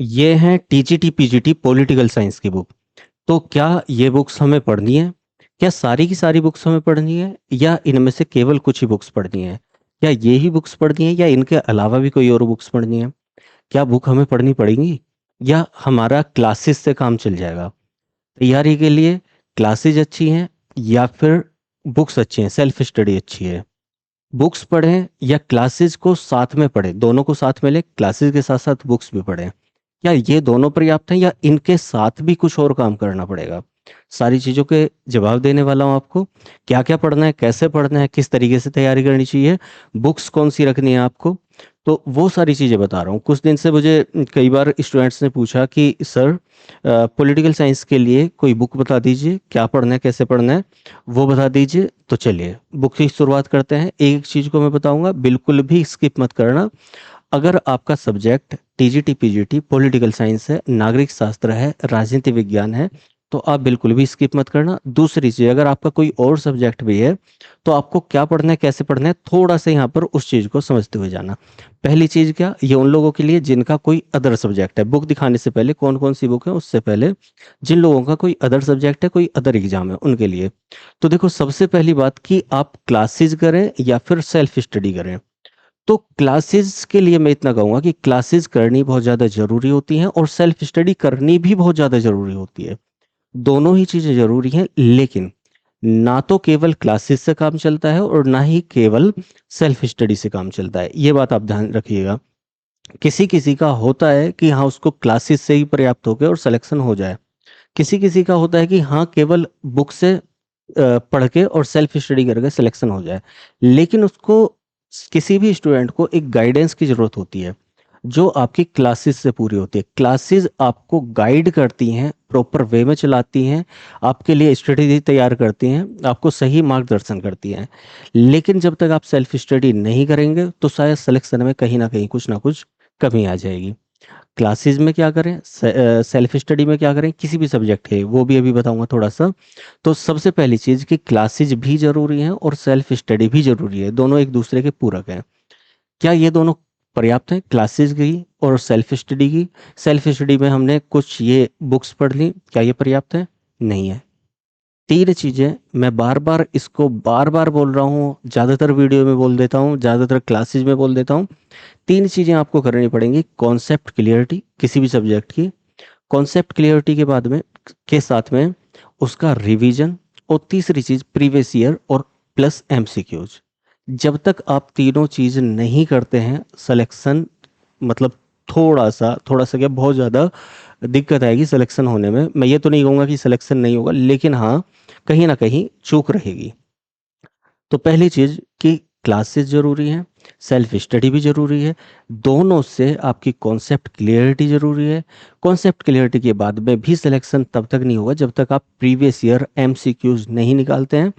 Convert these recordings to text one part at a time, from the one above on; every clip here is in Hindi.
ये है टीजीटी पीजीटी पॉलिटिकल साइंस की बुक। तो क्या ये बुक्स हमें पढ़नी है? क्या सारी की सारी बुक्स हमें पढ़नी है, या इनमें से केवल कुछ ही बुक्स पढ़नी है? क्या ये ही बुक्स पढ़नी है, या इनके अलावा भी कोई और बुक्स पढ़नी है? क्या बुक हमें पढ़नी पड़ेगी, या हमारा क्लासेस से काम चल जाएगा? तैयारी के लिए क्लासेज अच्छी हैं, या फिर बुक्स अच्छी हैं, सेल्फ स्टडी अच्छी है? बुक्स पढ़ें या क्लासेस को साथ में पढ़ें, दोनों को साथ में लें, क्लासेस के साथ साथ बुक्स भी पढ़ें? क्या ये दोनों पर्याप्त हैं, या इनके साथ भी कुछ और काम करना पड़ेगा? सारी चीज़ों के जवाब देने वाला हूँ आपको। क्या क्या पढ़ना है, कैसे पढ़ना है, किस तरीके से तैयारी करनी चाहिए, बुक्स कौन सी रखनी है आपको, तो वो सारी चीज़ें बता रहा हूँ। कुछ दिन से मुझे कई बार स्टूडेंट्स ने पूछा कि सर, पॉलिटिकल साइंस के लिए कोई बुक बता दीजिए, क्या पढ़ना है, कैसे पढ़ना है, वो बता दीजिए। तो चलिए बुक की शुरुआत करते हैं। एक चीज़ को मैं बताऊंगा, बिल्कुल भी स्किप मत करना। अगर आपका subject TGT PGT political science है, नागरिक शास्त्र है, राजनीति विज्ञान है, तो आप बिल्कुल भी स्किप मत करना। दूसरी चीज़, अगर आपका कोई और सब्जेक्ट भी है, तो आपको क्या पढ़ना है, कैसे पढ़ना है, थोड़ा सा यहाँ पर उस चीज़ को समझते हुए जाना। पहली चीज़ क्या, ये उन लोगों के लिए जिनका कोई अदर सब्जेक्ट है। बुक दिखाने से पहले कौन कौन सी बुक है, उससे पहले जिन लोगों का कोई अदर सब्जेक्ट है, कोई अदर एग्जाम है, उनके लिए। तो देखो, सबसे पहली बात कि आप क्लासेज करें या फिर सेल्फ स्टडी करें। तो क्लासेस के लिए मैं इतना कहूँगा कि क्लासेस करनी बहुत ज़्यादा ज़रूरी होती हैं, और सेल्फ स्टडी करनी भी बहुत ज़्यादा ज़रूरी होती है। दोनों ही चीज़ें ज़रूरी हैं, लेकिन ना तो केवल क्लासेस से काम चलता है, और ना ही केवल सेल्फ स्टडी से काम चलता है। ये बात आप ध्यान रखिएगा। किसी किसी का होता है कि हाँ, उसको क्लासेस से ही पर्याप्त हो गए और सिलेक्शन हो जाए। किसी किसी का होता है कि हाँ, केवल बुक से पढ़ के और सेल्फ स्टडी करके सिलेक्शन हो जाए। लेकिन उसको, किसी भी स्टूडेंट को एक गाइडेंस की ज़रूरत होती है, जो आपकी क्लासेस से पूरी होती है। क्लासेस आपको गाइड करती हैं, प्रॉपर वे में चलाती हैं, आपके लिए स्ट्रेटेजी तैयार करती हैं, आपको सही मार्गदर्शन करती हैं। लेकिन जब तक आप सेल्फ स्टडी नहीं करेंगे, तो शायद सिलेक्शन में कहीं ना कहीं कुछ ना कुछ कमी आ जाएगी। क्लासेस में क्या करें, सेल्फ स्टडी में क्या करें, किसी भी सब्जेक्ट है, वो भी अभी बताऊंगा थोड़ा सा। तो सबसे पहली चीज़ कि क्लासेस भी ज़रूरी हैं और सेल्फ स्टडी भी ज़रूरी है, दोनों एक दूसरे के पूरक हैं। क्या ये दोनों पर्याप्त हैं, क्लासेस की और सेल्फ स्टडी की? सेल्फ स्टडी में हमने कुछ ये बुक्स पढ़ ली, क्या ये पर्याप्त है? नहीं है। तीन चीज़ें, मैं बार बार इसको बार बार बोल रहा हूँ, ज़्यादातर वीडियो में बोल देता हूँ, ज़्यादातर क्लासेस में बोल देता हूँ। तीन चीज़ें आपको करनी पड़ेंगी। कॉन्सेप्ट क्लियरिटी किसी भी सब्जेक्ट की, कॉन्सेप्ट क्लियरिटी के बाद में, के साथ में उसका रिवीजन, और तीसरी चीज़ प्रीवियस ईयर और प्लस एमसीक्यूज। जब तक आप तीनों चीज़ नहीं करते हैं, सिलेक्शन मतलब थोड़ा सा क्या, बहुत ज़्यादा दिक्कत आएगी सिलेक्शन होने में। मैं ये तो नहीं कहूँगा कि सिलेक्शन नहीं होगा, लेकिन हाँ, कहीं ना कहीं चूक रहेगी। तो पहली चीज़ कि क्लासेस ज़रूरी हैं, सेल्फ स्टडी भी ज़रूरी है। दोनों से आपकी कॉन्सेप्ट क्लियरिटी ज़रूरी है। कॉन्सेप्ट क्लियरिटी के बाद में भी सिलेक्शन तब तक नहीं होगा जब तक आप प्रीवियस ईयर एमसीक्यूज नहीं निकालते हैं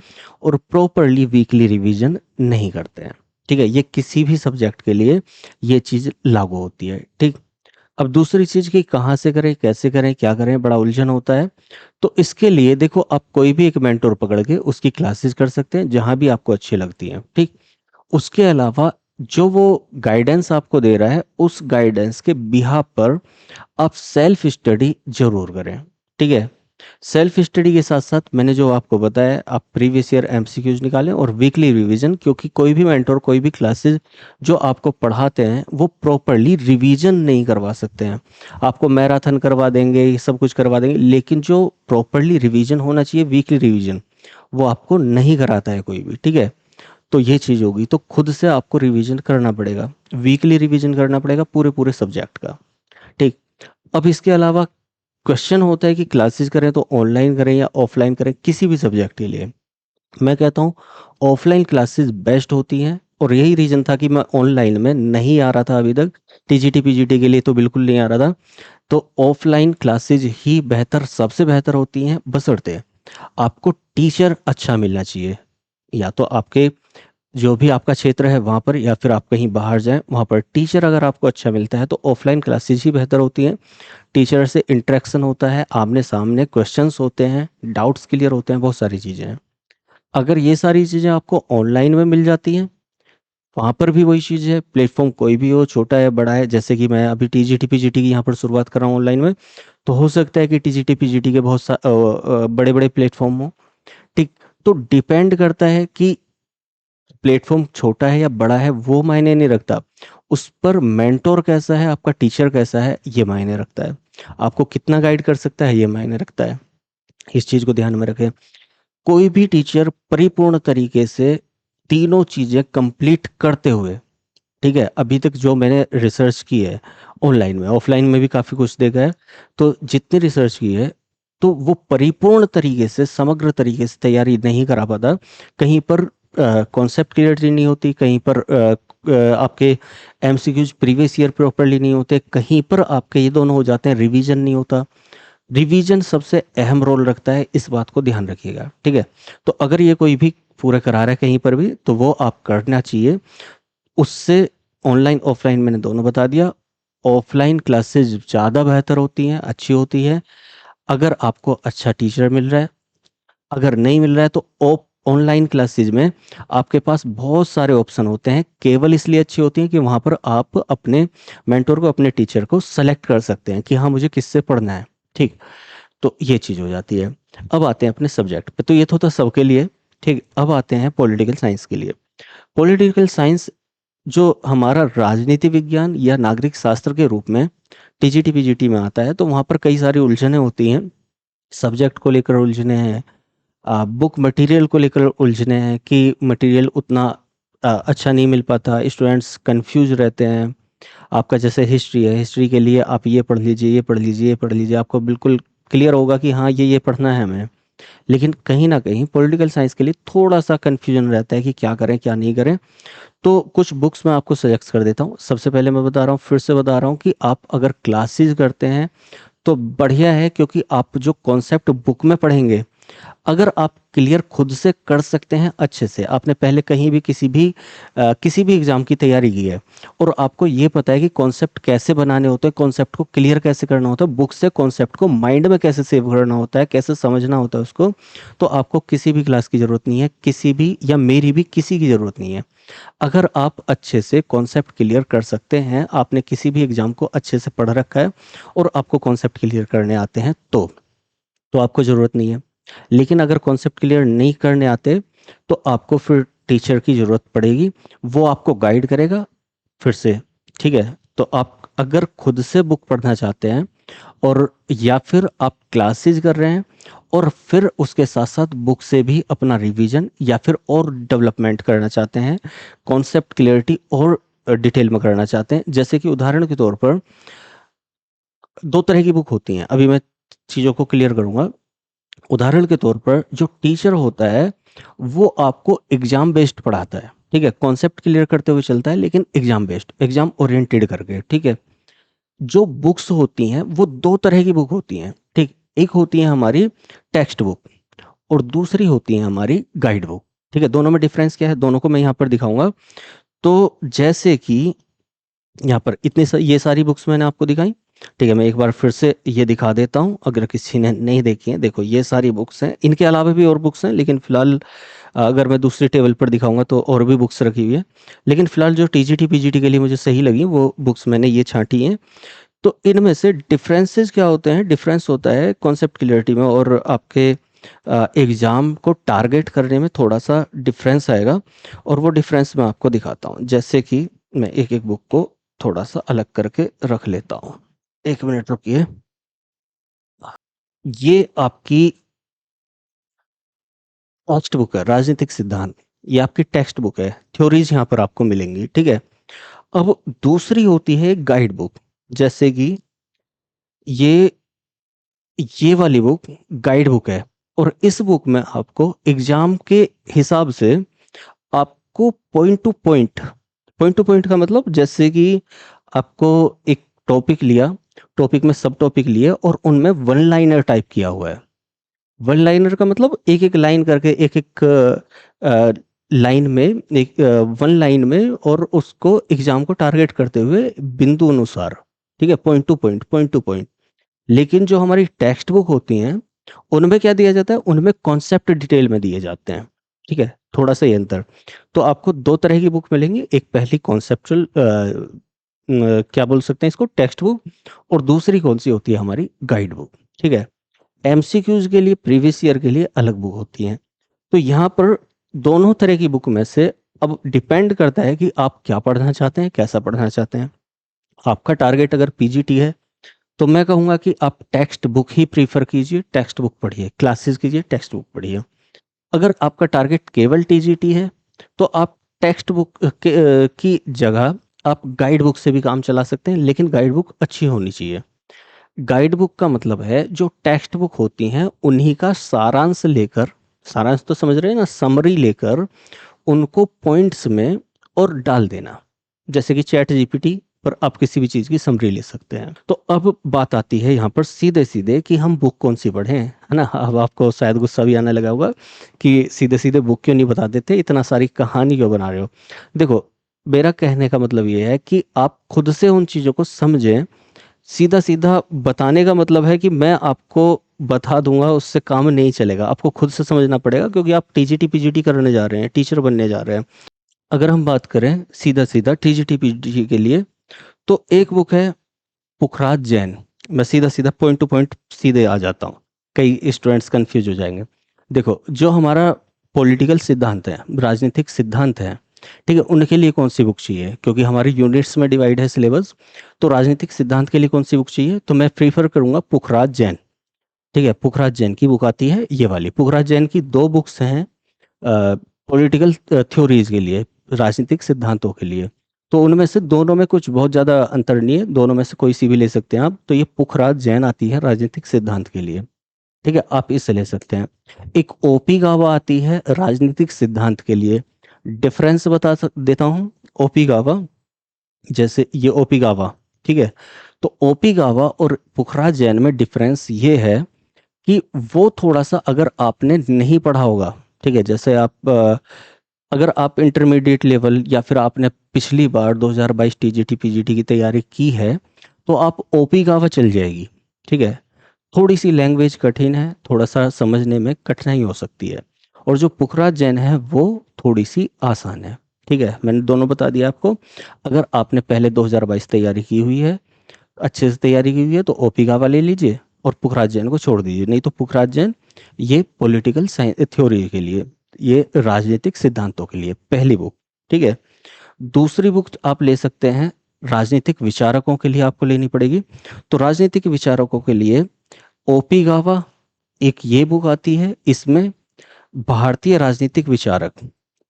और प्रॉपरली वीकली रिवीजन नहीं करते हैं। ठीक है, ये किसी भी सब्जेक्ट के लिए ये चीज़ लागू होती है। ठीक। अब दूसरी चीज़ कि कहाँ से करें, कैसे करें, क्या करें, बड़ा उलझन होता है। तो इसके लिए देखो, आप कोई भी एक मेंटोर पकड़ के उसकी क्लासेस कर सकते हैं, जहां भी आपको अच्छी लगती हैं। ठीक। उसके अलावा जो वो गाइडेंस आपको दे रहा है, उस गाइडेंस के बिहाफ पर आप सेल्फ स्टडी जरूर करें। ठीक है। सेल्फ स्टडी के साथ साथ मैंने जो आपको बताया, आप प्रीवियस ईयर एमसीक्यूज निकालें और वीकली रिवीजन, क्योंकि कोई भी मेंटर, कोई भी क्लासेस जो आपको पढ़ाते हैं, वो प्रॉपरली रिवीजन नहीं करवा सकते हैं। आपको मैराथन करवा देंगे, ये सब कुछ करवा देंगे, लेकिन जो प्रॉपरली रिवीजन होना चाहिए, वीकली रिवीजन, वो आपको नहीं कराता है कोई भी। ठीक है। तो ये चीज़ होगी, तो खुद से आपको रिवीजन करना पड़ेगा, वीकली रिवीजन करना पड़ेगा पूरे पूरे सब्जेक्ट का। ठीक। अब इसके अलावा क्वेश्चन होता है कि क्लासेस करें तो ऑनलाइन करें या ऑफलाइन करें, किसी भी सब्जेक्ट के लिए मैं कहता हूँ ऑफलाइन क्लासेस बेस्ट होती हैं। और यही रीज़न था कि मैं ऑनलाइन में नहीं आ रहा था अभी तक, टीजीटी पीजीटी के लिए तो बिल्कुल नहीं आ रहा था। तो ऑफलाइन क्लासेज ही बेहतर, सबसे बेहतर होती हैं, बशर्ते आपको टीचर अच्छा मिलना चाहिए। या तो आपके जो भी आपका क्षेत्र है वहाँ पर, या फिर आप कहीं बाहर जाएं, वहाँ पर टीचर अगर आपको अच्छा मिलता है, तो ऑफलाइन क्लासेज ही बेहतर होती हैं। टीचर से इंटरेक्शन होता है, आमने सामने क्वेश्चंस होते हैं, डाउट्स क्लियर होते हैं, बहुत सारी चीज़ें हैं। अगर ये सारी चीज़ें आपको ऑनलाइन में मिल जाती हैं, वहाँ पर भी वही चीज़ है, प्लेटफॉर्म कोई भी हो, छोटा है बड़ा है, जैसे कि मैं अभी टीजीटी पीजीटी की यहाँ पर शुरुआत कर रहा हूँ ऑनलाइन में, तो हो सकता है कि टीजीटी पीजीटी के बहुत बड़े बड़े प्लेटफॉर्म हो। ठीक, तो डिपेंड करता है कि प्लेटफॉर्म छोटा है या बड़ा है, वो मायने नहीं रखता। उस पर मेंटोर कैसा है, आपका टीचर कैसा है, ये मायने रखता है। आपको कितना गाइड कर सकता है, ये मायने रखता है। इस चीज को ध्यान में रखें। कोई भी टीचर परिपूर्ण तरीके से तीनों चीजें कंप्लीट करते हुए, ठीक है, अभी तक जो मैंने रिसर्च की है ऑनलाइन में, ऑफलाइन में भी काफी कुछ देखा है, तो जितनी रिसर्च की है, तो वो परिपूर्ण तरीके से, समग्र तरीके से तैयारी नहीं करा पाता। कहीं पर कॉन्सेप्ट क्लियरिटी नहीं होती, कहीं पर आपके एमसीक्यूज प्रीवियस ईयर प्रॉपरली नहीं होते, कहीं पर आपके ये दोनों हो जाते हैं, रिवीजन नहीं होता। रिवीजन सबसे अहम रोल रखता है, इस बात को ध्यान रखिएगा, ठीक है। तो अगर ये कोई भी पूरा करा रहा है कहीं पर भी, तो वो आप करना चाहिए। उससे ऑनलाइन ऑफलाइन मैंने दोनों बता दिया। ऑफलाइन क्लासेस ज़्यादा बेहतर होती हैं, अच्छी होती है, अगर आपको अच्छा टीचर मिल रहा है। अगर नहीं मिल रहा है तो ऑनलाइन क्लासेज में आपके पास बहुत सारे ऑप्शन होते हैं, केवल इसलिए अच्छी होती हैं कि वहाँ पर आप अपने मेंटोर को, अपने टीचर को सेलेक्ट कर सकते हैं कि हाँ मुझे किससे पढ़ना है। ठीक, तो ये चीज़ हो जाती है। अब आते हैं अपने सब्जेक्ट पे, तो ये तो था सबके लिए। ठीक, अब आते हैं पॉलिटिकल साइंस के लिए। पॉलिटिकल साइंस जो हमारा राजनीति विज्ञान या नागरिक शास्त्र के रूप में टीजीटी पीजीटी में आता है, तो वहाँ पर कई सारी उलझनें होती हैं। सब्जेक्ट को लेकर उलझने हैं, बुक मटेरियल को लेकर उलझने हैं कि मटेरियल उतना अच्छा नहीं मिल पाता, स्टूडेंट्स कंफ्यूज रहते हैं। आपका जैसे हिस्ट्री है, हिस्ट्री के लिए आप ये पढ़ लीजिए, ये पढ़ लीजिए, ये पढ़ लीजिए, आपको बिल्कुल क्लियर होगा कि हाँ ये पढ़ना है हमें। लेकिन कहीं ना कहीं पॉलिटिकल साइंस के लिए थोड़ा सा कंफ्यूजन रहता है कि क्या करें क्या नहीं करें। तो कुछ बुक्स मैं आपको सजेस्ट कर देता हूँ। सबसे पहले मैं बता रहा हूँ, फिर से बता रहा हूँ कि आप अगर क्लासेस करते हैं तो बढ़िया है, क्योंकि आप जो कॉन्सेप्ट बुक में पढ़ेंगे, अगर आप क्लियर खुद से कर सकते हैं अच्छे से, आपने पहले कहीं भी किसी भी एग्जाम की तैयारी की है और आपको ये पता है कि कॉन्सेप्ट कैसे बनाने होते हैं, कॉन्सेप्ट को क्लियर कैसे करना होता है, बुक से कॉन्सेप्ट को माइंड में कैसे सेव करना होता है, कैसे समझना होता है उसको, तो आपको किसी भी क्लास की जरूरत नहीं है, किसी भी, या मेरी भी किसी की जरूरत नहीं है। अगर आप अच्छे से कॉन्सेप्ट क्लियर कर सकते हैं, आपने किसी भी एग्जाम को अच्छे से पढ़ रखा है और आपको कॉन्सेप्ट क्लियर करने आते हैं, तो आपको ज़रूरत नहीं है। लेकिन अगर कॉन्सेप्ट क्लियर नहीं करने आते, तो आपको फिर टीचर की ज़रूरत पड़ेगी, वो आपको गाइड करेगा फिर से। ठीक है, तो आप अगर खुद से बुक पढ़ना चाहते हैं, और या फिर आप क्लासेस कर रहे हैं और फिर उसके साथ साथ बुक से भी अपना रिवीजन या फिर और डेवलपमेंट करना चाहते हैं, कॉन्सेप्ट क्लियरिटी और डिटेल में करना चाहते हैं, जैसे कि उदाहरण के तौर पर दो तरह की बुक होती हैं। अभी मैं चीज़ों को क्लियर करूंगा। उदाहरण के तौर पर जो टीचर होता है, वो आपको एग्जाम बेस्ड पढ़ाता है, ठीक है, कॉन्सेप्ट क्लियर करते हुए चलता है, लेकिन एग्जाम बेस्ड, एग्जाम ओरिएंटेड करके, ठीक है। जो बुक्स होती हैं वो दो तरह की बुक होती हैं, ठीक। एक होती है हमारी टेक्स्ट बुक और दूसरी होती है हमारी गाइड बुक, ठीक है। दोनों में डिफरेंस क्या है, दोनों को मैं यहाँ पर दिखाऊंगा। तो जैसे कि यहाँ पर ये सारी बुक्स मैंने आपको दिखाई, ठीक है। मैं एक बार फिर से ये दिखा देता हूँ, अगर किसी ने नहीं देखी है। देखो ये सारी बुक्स हैं, इनके अलावा भी और बुक्स हैं, लेकिन फिलहाल अगर मैं दूसरी टेबल पर दिखाऊंगा तो और भी बुक्स रखी हुई है, लेकिन फिलहाल जो टीजीटी पीजीटी के लिए मुझे सही लगी वो बुक्स मैंने ये छांटी हैं। तो इनमें से डिफरेंसेस क्या होते हैं, डिफरेंस होता है कॉन्सेप्ट क्लियरिटी में और आपके एग्जाम को टारगेट करने में थोड़ा सा डिफरेंस आएगा, और वो डिफरेंस मैं आपको दिखाता हूँ। जैसे कि मैं एक एक बुक को थोड़ा सा अलग करके रख लेता हूँ, एक मिनट रुकिए। ये आपकी टेक्स्ट बुक है, राजनीतिक सिद्धांत। ये आपकी टेक्स्ट बुक है, थ्योरीज यहाँ पर आपको मिलेंगी, ठीक है। अब दूसरी होती है गाइड बुक, जैसे कि ये ये वाली बुक गाइड बुक है, और इस बुक में आपको एग्जाम के हिसाब से आपको पॉइंट टू पॉइंट का मतलब, जैसे कि आपको एक टॉपिक लिया, टॉपिक में सब टॉपिक लिए और उनमें वन लाइनर टाइप किया हुआ है। वन लाइनर का मतलब एक एक लाइन करके, एक एक लाइन में, एक वन लाइन में, और उसको एग्जाम को टारगेट करते हुए बिंदु अनुसार, ठीक है, पॉइंट टू पॉइंट। लेकिन जो हमारी टेक्स्ट बुक होती हैं, उनमें क्या दिया जाता है, उनमें कॉन्सेप्ट डिटेल में दिए जाते हैं। ठीक है, थोड़ा सा ये अंतर। तो आपको दो तरह की बुक मिलेंगी, एक पहली कॉन्सेप्चुअल क्या बोल सकते हैं इसको, टेक्स्ट बुक, और दूसरी कौन सी होती है, हमारी गाइड बुक। ठीक है, एमसीक्यूज के लिए, प्रीवियस ईयर के लिए अलग बुक होती हैं। तो यहाँ पर दोनों तरह की बुक में से अब डिपेंड करता है कि आप क्या पढ़ना चाहते हैं, कैसा पढ़ना चाहते हैं। आपका टारगेट अगर पीजीटी है तो मैं कहूँगा कि आप टेक्स्ट बुक ही प्रीफर कीजिए, टेक्स्ट बुक पढ़िए, क्लासेस कीजिए, टेक्स्ट बुक पढ़िए। अगर आपका टारगेट केवल टीजीटी है तो आप टेक्स्ट बुक की जगह आप गाइड बुक से भी काम चला सकते हैं, लेकिन गाइड बुक अच्छी होनी चाहिए। गाइड बुक का मतलब है जो टेक्स्ट बुक होती हैं उन्हीं का सारांश लेकर, सारांश तो समझ रहे हैं ना, समरी लेकर उनको पॉइंट्स में और डाल देना। जैसे कि चैट जीपीटी पर आप किसी भी चीज़ की समरी ले सकते हैं। तो अब बात आती है यहाँ पर सीधे सीधे कि हम बुक कौन सी पढ़ें, है ना। अब आपको शायद गुस्सा भी आने लगा होगा कि सीधे सीधे बुक क्यों नहीं बता देते, इतना सारी कहानी क्यों बना रहे हो। देखो, मेरा कहने का मतलब ये है कि आप खुद से उन चीज़ों को समझें। सीधा सीधा बताने का मतलब है कि मैं आपको बता दूंगा, उससे काम नहीं चलेगा, आपको खुद से समझना पड़ेगा, क्योंकि आप टीजीटी पीजीटी करने जा रहे हैं, टीचर बनने जा रहे हैं। अगर हम बात करें सीधा सीधा टीजीटी पीजीटी के लिए, तो एक बुक है पुखराज जैन। मैं सीधा सीधा पॉइंट टू पॉइंट सीधे आ जाता हूँ, कई स्टूडेंट्स कंफ्यूज हो जाएंगे। देखो, जो हमारा पॉलिटिकल सिद्धांत है, राजनीतिक सिद्धांत है, ठीक है, उनके लिए कौन सी बुक चाहिए, क्योंकि हमारी यूनिट्स में डिवाइड है सिलेबस। तो राजनीतिक सिद्धांत के लिए कौन सी बुक चाहिए, तो मैं प्रीफर करूंगा पुखराज जैन। ठीक है, पुखराज जैन की बुक आती है ये वाली। पुखराज जैन की दो बुक्स हैं पॉलिटिकल थ्योरीज के लिए, राजनीतिक सिद्धांतों के लिए। तो उनमें से दोनों में कुछ बहुत ज़्यादा अंतर नहीं है, दोनों में से कोई सी भी ले सकते हैं आप। तो ये पुखराज जैन आती है राजनीतिक सिद्धांत के लिए, ठीक है, आप इससे ले सकते हैं। एक ओपी गावा आती है राजनीतिक सिद्धांत के लिए। डिफरेंस देता हूँ। ओपी गावा, जैसे ये ओपी गावा, ठीक है, तो ओपी गावा और पुखराज जैन में डिफरेंस ये है कि वो थोड़ा सा, अगर आपने नहीं पढ़ा होगा, ठीक है, जैसे आप अगर आप इंटरमीडिएट लेवल या फिर आपने पिछली बार 2022 टीजीटी पीजीटी की तैयारी की है, तो आप ओपी गावा चल जाएगी। ठीक है, थोड़ी सी लैंग्वेज कठिन है, थोड़ा सा समझने में कठिनाई हो सकती है। और जो पुखराज जैन है वो थोड़ी सी आसान है। ठीक है, मैंने दोनों बता दिया आपको। अगर आपने पहले 2022 तैयारी की हुई है, अच्छे से तैयारी की हुई है, तो ओपी गावा ले लीजिए और पुखराज जैन को छोड़ दीजिए। नहीं तो पुखराज जैन ये पॉलिटिकल साइंस थ्योरी के लिए, ये राजनीतिक सिद्धांतों के लिए पहली बुक। ठीक है, दूसरी बुक आप ले सकते हैं राजनीतिक विचारकों के लिए, आपको लेनी पड़ेगी। तो राजनीतिक विचारकों के लिए ओपी गावा एक ये बुक आती है, इसमें भारतीय राजनीतिक विचारक,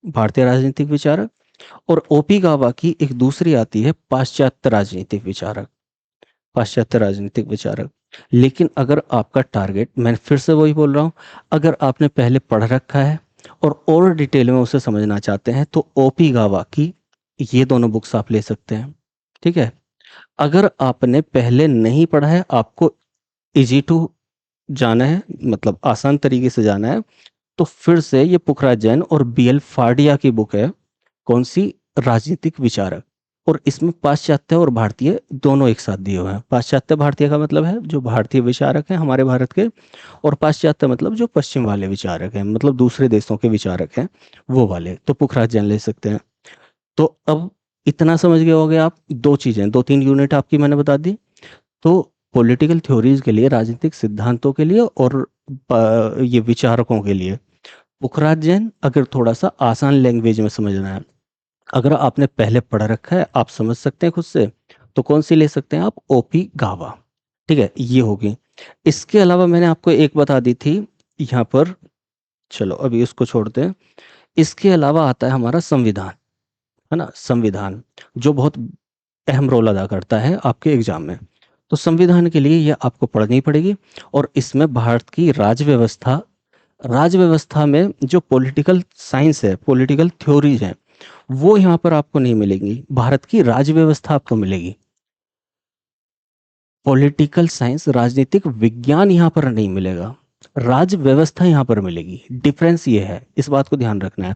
भारतीय राजनीतिक विचारक, और ओपी गावा की एक दूसरी आती है पाश्चात्य राजनीतिक विचारक, पाश्चात्य राजनीतिक विचारक। लेकिन अगर आपका टारगेट, मैं फिर से वही बोल रहा हूँ, अगर आपने पहले पढ़ रखा है और डिटेल में उसे समझना चाहते हैं, तो ओपी गावा की ये दोनों बुक्स आप ले सकते हैं। ठीक है, अगर आपने पहले नहीं पढ़ा है, आपको इजी टू जाना है, मतलब आसान तरीके से जाना है, तो फिर से ये पुखराज जैन और बीएल फाडिया की बुक है, कौन सी, राजनीतिक विचारक। और इसमें पाश्चात्य और भारतीय दोनों एक साथ दिए हुए हैं। पाश्चात्य भारतीय का मतलब है जो भारतीय विचारक हैं हमारे भारत के, और पाश्चात्य मतलब जो पश्चिम वाले विचारक हैं, मतलब दूसरे देशों के विचारक हैं वो वाले। तो पुखराज जैन ले सकते हैं। तो अब इतना समझ गए होंगे आप, दो चीजें, दो तीन यूनिट आपकी मैंने बता दी। तो पॉलिटिकल थ्योरीज के लिए, राजनीतिक सिद्धांतों के लिए, और ये विचारकों के लिए पुखराज जैन, अगर थोड़ा सा आसान लैंग्वेज में समझना है। अगर आपने पहले पढ़ रखा है, आप समझ सकते हैं खुद से, तो कौन सी ले सकते हैं आप, ओपी गावा। ठीक है, ये होगी। इसके अलावा मैंने आपको एक बता दी थी यहाँ पर, चलो अभी उसको छोड़ते हैं। इसके अलावा आता है हमारा संविधान, है ना, संविधान जो बहुत अहम रोल अदा करता है आपके एग्जाम में। तो संविधान के लिए ये आपको पढ़नी पड़ेगी। और इसमें भारत की राज्य व्यवस्था, राज्य व्यवस्था में जो पॉलिटिकल साइंस है, पॉलिटिकल थ्योरीज हैं, वो यहाँ पर आपको नहीं मिलेंगी। भारत की राज्य व्यवस्था आपको मिलेगी, पॉलिटिकल साइंस, राजनीतिक विज्ञान यहाँ पर नहीं मिलेगा, राज्य व्यवस्था यहाँ पर मिलेगी। डिफरेंस ये है, इस बात को ध्यान रखना है।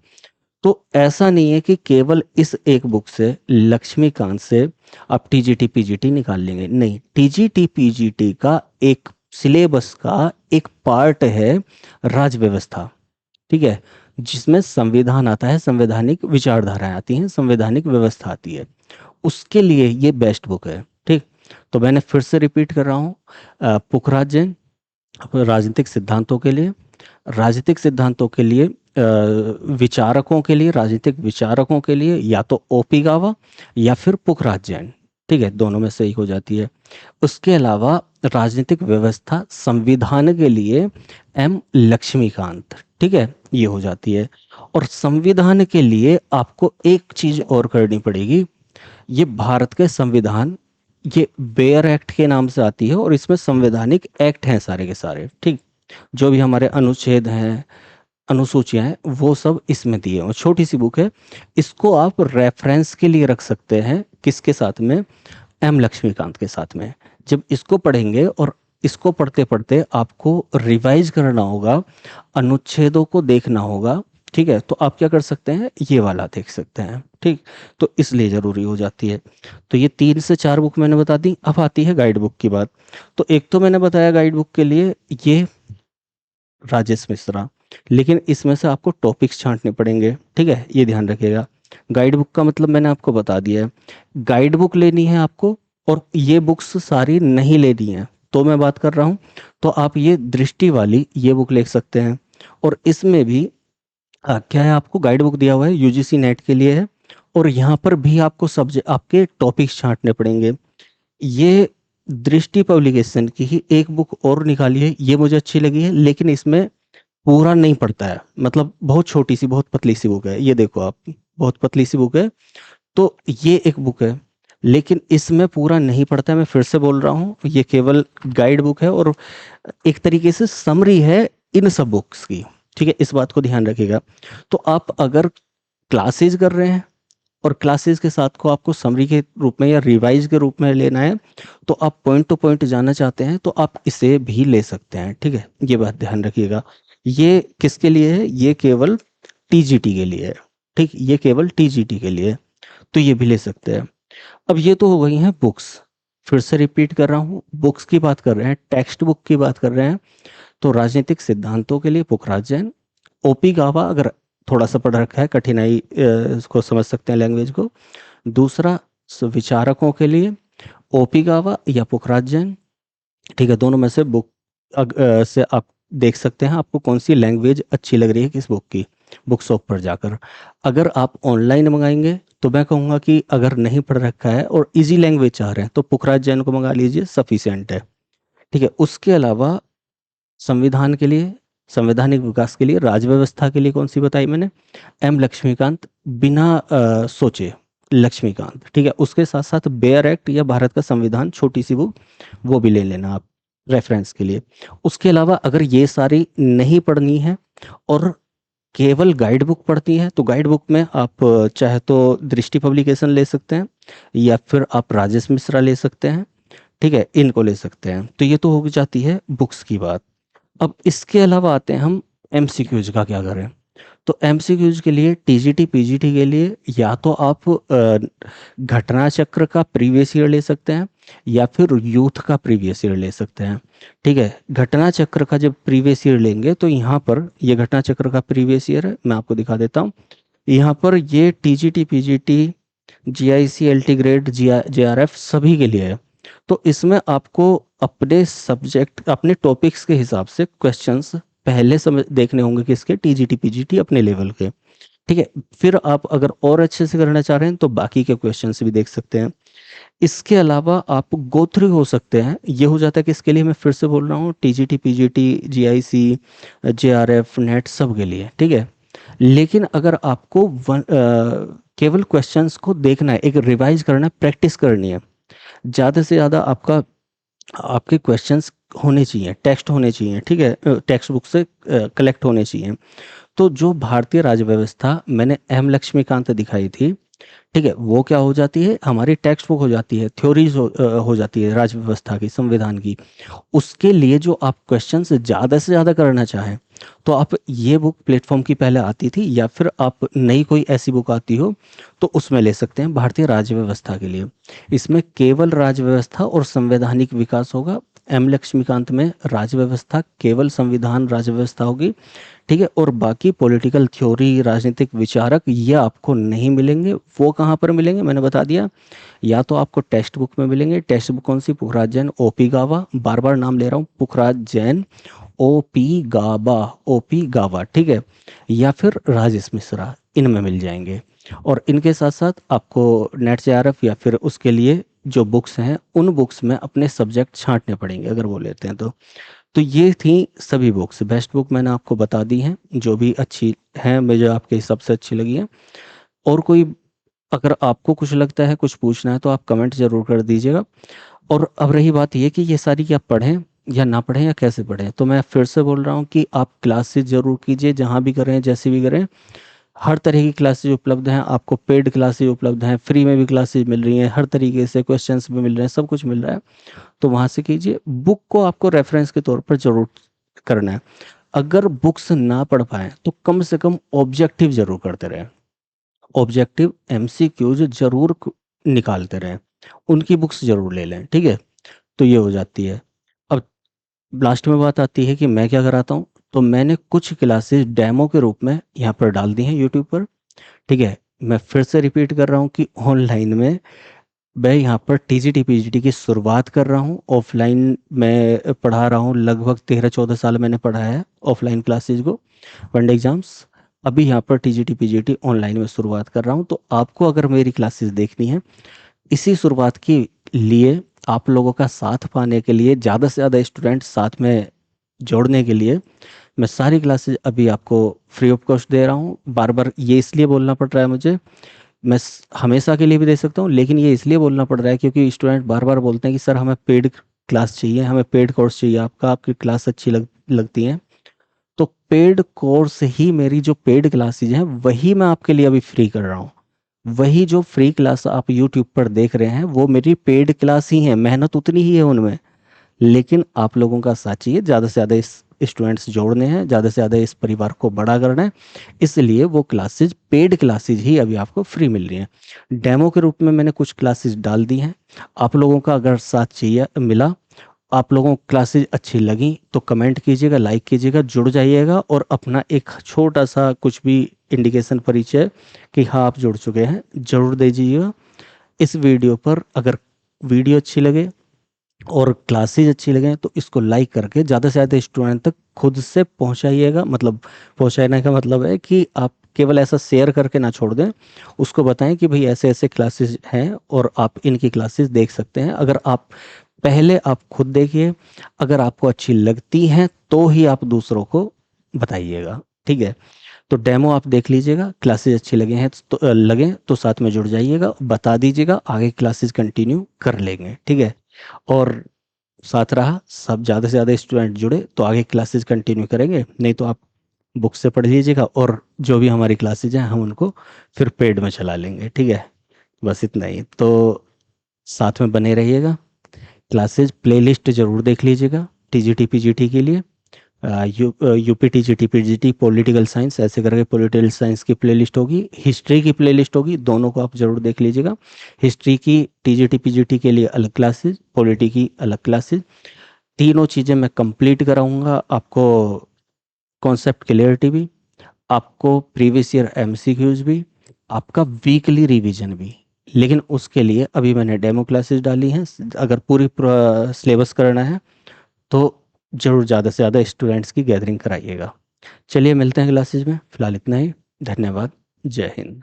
तो ऐसा नहीं है कि केवल इस एक बुक से, लक्ष्मीकांत से आप टीजीटी पीजीटी निकाल लेंगे, नहीं। टीजीटी पीजीटी का एक सिलेबस का एक पार्ट है राज्य व्यवस्था। ठीक है, जिसमें संविधान आता है, संवैधानिक विचारधाराएं आती हैं, संवैधानिक व्यवस्था आती है, उसके लिए ये बेस्ट बुक है। ठीक, तो मैंने फिर से रिपीट कर रहा हूँ, पुखराज जैन अपने राजनीतिक सिद्धांतों के लिए, राजनीतिक सिद्धांतों के लिए विचारकों के लिए, राजनीतिक विचारकों के लिए या तो ओपी गावा या फिर पुखराज जैन। ठीक है, दोनों में से एक हो जाती है। उसके अलावा राजनीतिक व्यवस्था संविधान के लिए एम लक्ष्मीकांत। ठीक है, ये हो जाती है। और संविधान के लिए आपको एक चीज और करनी पड़ेगी, ये भारत के संविधान, ये बेयर एक्ट के नाम से आती है और इसमें संवैधानिक एक्ट हैं सारे के सारे। ठीक, जो भी हमारे अनुच्छेद हैं, अनुसूचियां हैं, वो सब इसमें दिए हैं। छोटी सी बुक है, इसको आप रेफरेंस के लिए रख सकते हैं, किसके साथ में, एम लक्ष्मीकांत के साथ में। जब इसको पढ़ेंगे और इसको पढ़ते पढ़ते आपको रिवाइज करना होगा, अनुच्छेदों को देखना होगा, ठीक है, तो आप क्या कर सकते हैं, ये वाला देख सकते हैं। ठीक, तो इसलिए जरूरी हो जाती है। तो ये 3 से 4 बुक मैंने बता दी। अब आती है गाइड बुक की बात। तो एक तो मैंने बताया गाइड बुक के लिए ये राजेश मिश्रा, लेकिन इसमें से आपको टॉपिक्स छांटने पड़ेंगे। ठीक है, ये ध्यान रखिएगा। गाइड बुक का मतलब मैंने आपको बता दिया है। गाइड बुक लेनी है आपको, और ये बुक्स सारी नहीं लेनी है तो मैं बात कर रहा हूँ, तो आप ये दृष्टि वाली ये बुक ले सकते हैं। और इसमें भी क्या है, आपको गाइड बुक दिया हुआ है, यूजीसी नेट के लिए है, और यहाँ पर भी आपको सब्जेक्ट, आपके टॉपिक्स छांटने पड़ेंगे। ये दृष्टि पब्लिकेशन की ही एक बुक और निकाली है, ये मुझे अच्छी लगी है, लेकिन इसमें पूरा नहीं पड़ता है, मतलब बहुत छोटी सी, बहुत पतली सी बुक है। ये देखो आप, बहुत पतली सी बुक है। तो ये एक बुक है, लेकिन इसमें पूरा नहीं पड़ता है। मैं फिर से बोल रहा हूँ, ये केवल गाइड बुक है और एक तरीके से समरी है इन सब बुक्स की। ठीक है, इस बात को ध्यान रखिएगा। तो आप अगर क्लासेज कर रहे हैं और क्लासेस के साथ को आपको समरी के रूप में या रिवाइज के रूप में लेना है, तो आप पॉइंट टू पॉइंट जाना चाहते हैं, तो आप इसे भी ले सकते हैं। ठीक है, ये बात ध्यान रखिएगा। ये किसके लिए है, ये केवल टीजीटी के लिए है। ठीक, ये केवल टीजीटी के लिए है, तो ये भी ले सकते हैं। अब ये तो हो गई हैं बुक्स। फिर से रिपीट कर रहा हूँ, बुक्स की बात कर रहे हैं, टेक्स्ट बुक की बात कर रहे हैं, तो राजनीतिक सिद्धांतों के लिए पुखराज जैन, ओपी गावा अगर थोड़ा सा पढ़ रखा है, कठिनाई इसको समझ सकते हैं लैंग्वेज को। दूसरा, विचारकों के लिए ओपी गावा या पुखराज जैन। ठीक है, दोनों में से बुक से आप देख सकते हैं आपको कौन सी लैंग्वेज अच्छी लग रही है किस बुक की, बुक शॉप पर जाकर। अगर आप ऑनलाइन मंगाएंगे तो मैं कहूँगा कि अगर नहीं पढ़ रखा है और इजी लैंग्वेज चाह रहे हैं तो पुखराज जैन को मंगा लीजिए, सफिशिएंट है। ठीक है, उसके अलावा संविधान के लिए, संवैधानिक विकास के लिए, राज्य व्यवस्था के लिए कौन सी बताई मैंने, एम लक्ष्मीकांत, बिना सोचे लक्ष्मीकांत। ठीक है, उसके साथ साथ बेयर एक्ट या भारत का संविधान, छोटी सी बुक, वो भी ले लेना आप रेफरेंस के लिए। उसके अलावा अगर ये सारी नहीं पढ़नी है और केवल गाइड बुक पढ़ती है, तो गाइड बुक में आप चाहे तो दृष्टि पब्लिकेशन ले सकते हैं या फिर आप राजेश मिश्रा ले सकते हैं। ठीक है, इनको ले सकते हैं। तो ये तो हो जाती है बुक्स की बात। अब इसके अलावा आते हैं हम एमसीक्यूज का क्या करें। तो एमसीक्यूज के लिए, टीजीटी पीजीटी के लिए, या तो आप घटना चक्र का प्रीवियस ईयर ले सकते हैं या फिर यूथ का प्रीवियस ईयर ले सकते हैं। ठीक है, घटना चक्र का जब प्रीवियस ईयर लेंगे तो यहाँ पर ये घटना चक्र का प्रीवियस ईयर है, मैं आपको दिखा देता हूँ। यहाँ पर ये TGT PGT GIC LT grade JRF सभी के लिए है। तो इसमें आपको अपने सब्जेक्ट, अपने टॉपिक्स के हिसाब से क्वेश्चंस पहले समझ देखने होंगे किसके, टीजीटी पीजीटी अपने लेवल के। ठीक है, फिर आप अगर और अच्छे से करना चाह रहे हैं तो बाकी के क्वेश्चंस भी देख सकते हैं। इसके अलावा आप गो थ्रू हो सकते हैं, ये हो जाता है कि इसके लिए मैं फिर से बोल रहा हूँ, TGT PGT GIC JRF net सब के लिए। ठीक है, लेकिन अगर आपको केवल क्वेश्चंस को देखना है, एक रिवाइज करना है, प्रैक्टिस करनी है, ज़्यादा से ज़्यादा आपके क्वेश्चंस होने चाहिए, टेक्स्ट होने चाहिए। ठीक है, टेक्स्ट बुक से कलेक्ट होने चाहिए। तो जो भारतीय राज्य व्यवस्था मैंने एम लक्ष्मीकांत दिखाई थी, ठीक है, वो क्या हो जाती है, हमारी टेक्स्ट बुक हो जाती है, थ्योरीज हो जाती है राज्य व्यवस्था की, संविधान की। उसके लिए जो आप क्वेश्चन ज़्यादा से ज़्यादा करना चाहें तो आप ये बुक प्लेटफॉर्म की पहले आती थी, या फिर आप नई कोई ऐसी बुक आती हो तो उसमें ले सकते हैं, भारतीय राज्य व्यवस्था के लिए। इसमें केवल राज्य व्यवस्था और संवैधानिक विकास होगा, एम लक्ष्मीकांत में राज्य व्यवस्था केवल संविधान राज्य व्यवस्था होगी, ठीक है। और बाकी पॉलिटिकल थ्योरी, राजनीतिक विचारक ये आपको नहीं मिलेंगे। वो कहाँ पर मिलेंगे मैंने बता दिया, या तो आपको टेक्स्ट बुक में मिलेंगे। टेक्स्ट बुक कौन सी? पुखराज जैन, ओपी गावा, बार बार नाम ले रहा हूँ, पुखराज जैन, ओपी गाबा, ओपी गावा, ठीक है, या फिर राजेश मिश्रा, इनमें मिल जाएंगे। और इनके साथ साथ आपको नेट जेआरएफ या फिर उसके लिए जो बुक्स हैं उन बुक्स में अपने सब्जेक्ट छांटने पड़ेंगे अगर वो लेते हैं तो ये थी सभी बुक्स। बेस्ट बुक मैंने आपको बता दी हैं, जो भी अच्छी हैं, मुझे आपके हिसाब से अच्छी लगी हैं। और कोई अगर आपको कुछ लगता है, कुछ पूछना है, तो आप कमेंट जरूर कर दीजिएगा। और अब रही बात ये कि ये सारी क्या पढ़ें या ना पढ़ें या कैसे पढ़ें, तो मैं फिर से बोल रहा हूँ कि आप क्लासेस जरूर कीजिए, जहाँ भी करें, जैसे भी करें। हर तरह की क्लासेज उपलब्ध हैं आपको, पेड क्लासेज उपलब्ध हैं, फ्री में भी क्लासेज मिल रही हैं, हर तरीके से क्वेश्चंस भी मिल रहे हैं, सब कुछ मिल रहा है। तो वहाँ से कीजिए। बुक को आपको रेफरेंस के तौर पर जरूर करना है। अगर बुक्स ना पढ़ पाए तो कम से कम ऑब्जेक्टिव जरूर करते रहें। ऑब्जेक्टिव एमसीक्यूज जरूर निकालते रहें, उनकी बुक्स जरूर ले लें, ठीक है। तो ये हो जाती है। अब लास्ट में बात आती है कि मैं क्या कराता हूँ। तो मैंने कुछ क्लासेस डेमो के रूप में यहाँ पर डाल दी हैं यूट्यूब पर, ठीक है। मैं फिर से रिपीट कर रहा हूँ कि ऑनलाइन में मैं यहाँ पर टीजीटी पीजीटी की शुरुआत कर रहा हूँ। ऑफलाइन मैं पढ़ा रहा हूँ, लगभग 13-14 साल मैंने पढ़ाया है ऑफलाइन क्लासेज को, वनडे एग्जाम्स। अभी यहाँ पर टीजीटी पीजीटी ऑनलाइन में शुरुआत कर रहा हूँ। तो आपको अगर मेरी क्लासेस देखनी है, इसी शुरुआत के लिए, आप लोगों का साथ पाने के लिए, ज़्यादा से ज़्यादा स्टूडेंट साथ में जोड़ने के लिए, मैं सारी क्लासेस अभी आपको फ्री ऑफ कॉस्ट दे रहा हूँ। बार बार ये इसलिए बोलना पड़ रहा है मुझे, मैं हमेशा के लिए भी दे सकता हूँ, लेकिन ये इसलिए बोलना पड़ रहा है क्योंकि स्टूडेंट बार बार बोलते हैं कि सर हमें पेड क्लास चाहिए, हमें पेड कोर्स चाहिए आपका, आपकी क्लास अच्छी लगती है। तो पेड कोर्स ही, मेरी जो पेड क्लासेज हैं वही मैं आपके लिए अभी फ्री कर रहा हूँ। वही जो फ्री क्लास आप यूट्यूब पर देख रहे हैं वो मेरी पेड क्लास ही है, मेहनत उतनी ही है उनमें। लेकिन आप लोगों का साथ चाहिए, ज़्यादा से ज़्यादा इस स्टूडेंट्स जोड़ने हैं, ज़्यादा से ज़्यादा इस परिवार को बड़ा करना है। इसलिए वो क्लासेज, पेड क्लासेज ही अभी आपको फ्री मिल रही हैं। डेमो के रूप में मैंने कुछ क्लासेज डाल दी हैं। आप लोगों का अगर साथ चाहिए मिला, आप लोगों को क्लासेज अच्छी लगी, तो कमेंट कीजिएगा, लाइक कीजिएगा, जुड़ जाइएगा और अपना एक छोटा सा कुछ भी इंडिकेशन, परिचय कि हाँ आप जुड़ चुके हैं, जरूर दे दीजिएगा। इस वीडियो पर अगर वीडियो अच्छी लगे और क्लासेज अच्छी लगे तो इसको लाइक करके ज़्यादा से ज़्यादा स्टूडेंट तक खुद से पहुंचाइएगा। मतलब पहुंचाने का मतलब है कि आप केवल ऐसा शेयर करके ना छोड़ दें, उसको बताएं कि भाई ऐसे ऐसे क्लासेस हैं और आप इनकी क्लासेस देख सकते हैं। अगर आप पहले आप खुद देखिए, अगर आपको अच्छी लगती हैं तो ही आप दूसरों को बताइएगा, ठीक है। तो डेमो आप देख लीजिएगा, क्लासेस अच्छी लगे हैं तो लगे तो साथ में जुड़ जाइएगा, बता दीजिएगा, आगे क्लासेस कंटिन्यू कर लेंगे, ठीक है। और साथ रहा, सब ज़्यादा से ज़्यादा स्टूडेंट जुड़े तो आगे क्लासेस कंटिन्यू करेंगे, नहीं तो आप बुक से पढ़ लीजिएगा और जो भी हमारी क्लासेज हैं हम उनको फिर पेड में चला लेंगे, ठीक है। बस इतना ही। तो साथ में बने रहिएगा। क्लासेज प्लेलिस्ट जरूर देख लीजिएगा टीजीटी पीजीटी के लिए, UP TGT PGT political science, ऐसे करके पॉलिटिकल साइंस की प्लेलिस्ट होगी, हिस्ट्री की प्लेलिस्ट होगी, दोनों को आप जरूर देख लीजिएगा। हिस्ट्री की टीजीटी पीजीटी के लिए अलग क्लासेज, पॉलिटी की अलग क्लासेज, तीनों चीज़ें मैं कंप्लीट कराऊंगा आपको। कॉन्सेप्ट क्लियरिटी भी, आपको प्रीवियस ईयर एमसीक्यूज भी, आपका वीकली रिवीजन भी। लेकिन उसके लिए अभी मैंने डेमो क्लासेस डाली हैं। अगर पूरी सिलेबस करना है तो जरूर ज़्यादा से ज़्यादा स्टूडेंट्स की गैदरिंग कराइएगा। चलिए मिलते हैं क्लासेज में, फिलहाल इतना ही। धन्यवाद। जय हिंद।